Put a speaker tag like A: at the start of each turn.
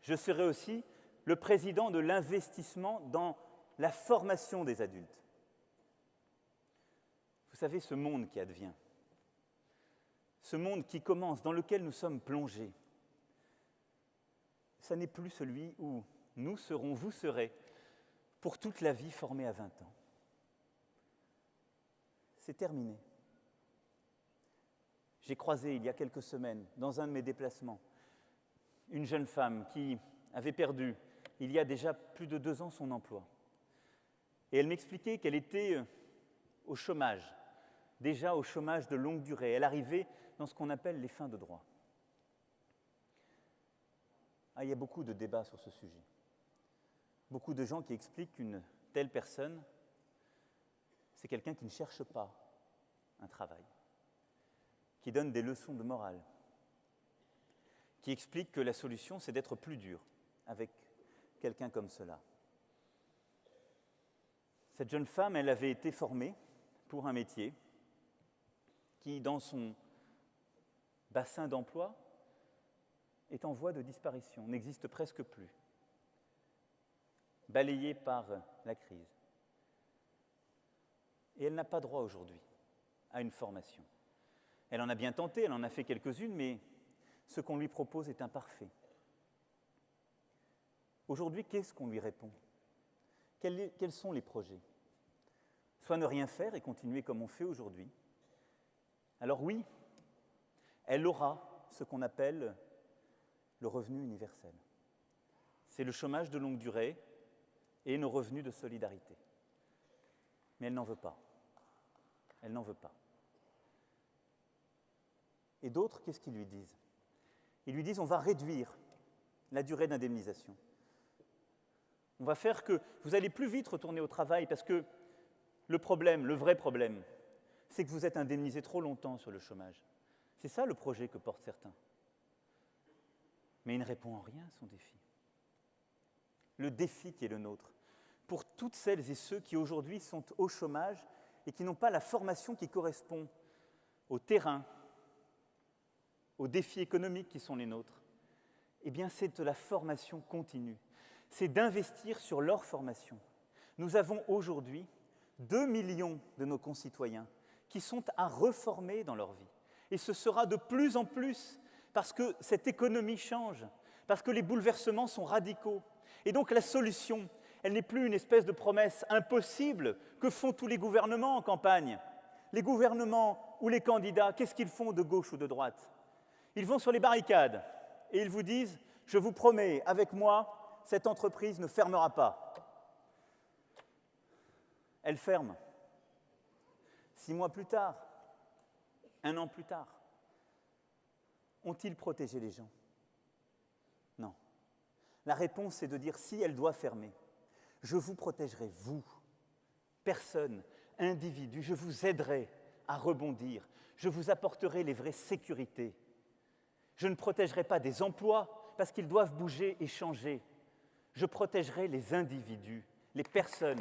A: Je serai aussi le président de l'investissement dans la formation des adultes. Vous savez, ce monde qui advient, ce monde qui commence, dans lequel nous sommes plongés, ça n'est plus celui où nous serons, vous serez, pour toute la vie formés à 20 ans. C'est terminé. J'ai croisé il y a quelques semaines, dans un de mes déplacements, une jeune femme qui avait perdu, il y a déjà plus de 2 ans, son emploi. Et elle m'expliquait qu'elle était au chômage, déjà au chômage de longue durée. Elle arrivait dans ce qu'on appelle les fins de droit. Ah, il y a beaucoup de débats sur ce sujet. Beaucoup de gens qui expliquent qu'une telle personne, c'est quelqu'un qui ne cherche pas un travail, qui donne des leçons de morale, qui explique que la solution, c'est d'être plus dur avec quelqu'un comme cela. Cette jeune femme, elle avait été formée pour un métier qui, dans son bassin d'emploi, est en voie de disparition, n'existe presque plus, balayée par la crise. Et elle n'a pas droit aujourd'hui à une formation. Elle en a bien tenté, elle en a fait quelques-unes, mais ce qu'on lui propose est imparfait. Aujourd'hui, qu'est-ce qu'on lui répond ? Quels sont les projets ? Soit ne rien faire et continuer comme on fait aujourd'hui. Alors oui, elle aura ce qu'on appelle le revenu universel. C'est le chômage de longue durée et nos revenus de solidarité. Mais elle n'en veut pas. Elle n'en veut pas. Et d'autres, qu'est-ce qu'ils lui disent ? Ils lui disent, on va réduire la durée d'indemnisation. On va faire que vous allez plus vite retourner au travail parce que le problème, le vrai problème, c'est que vous êtes indemnisé trop longtemps sur le chômage. C'est ça le projet que portent certains. Mais il ne répond en rien à son défi. Le défi qui est le nôtre, pour toutes celles et ceux qui aujourd'hui sont au chômage et qui n'ont pas la formation qui correspond au terrain, aux défis économiques qui sont les nôtres, eh bien c'est de la formation continue. C'est d'investir sur leur formation. Nous avons aujourd'hui 2 millions de nos concitoyens qui sont à reformer dans leur vie. Et ce sera de plus en plus parce que cette économie change, parce que les bouleversements sont radicaux. Et donc la solution, elle n'est plus une espèce de promesse impossible que font tous les gouvernements en campagne. Les gouvernements ou les candidats, qu'est-ce qu'ils font de gauche ou de droite ? Ils vont sur les barricades et ils vous disent « Je vous promets, avec moi, cette entreprise ne fermera pas. » Elle ferme. 6 mois plus tard, 1 an plus tard, ont-ils protégé les gens ? Non. La réponse est de dire si elle doit fermer, je vous protégerai, vous, personne, individu, je vous aiderai à rebondir, je vous apporterai les vraies sécurités. Je ne protégerai pas des emplois parce qu'ils doivent bouger et changer. Je protégerai les individus, les personnes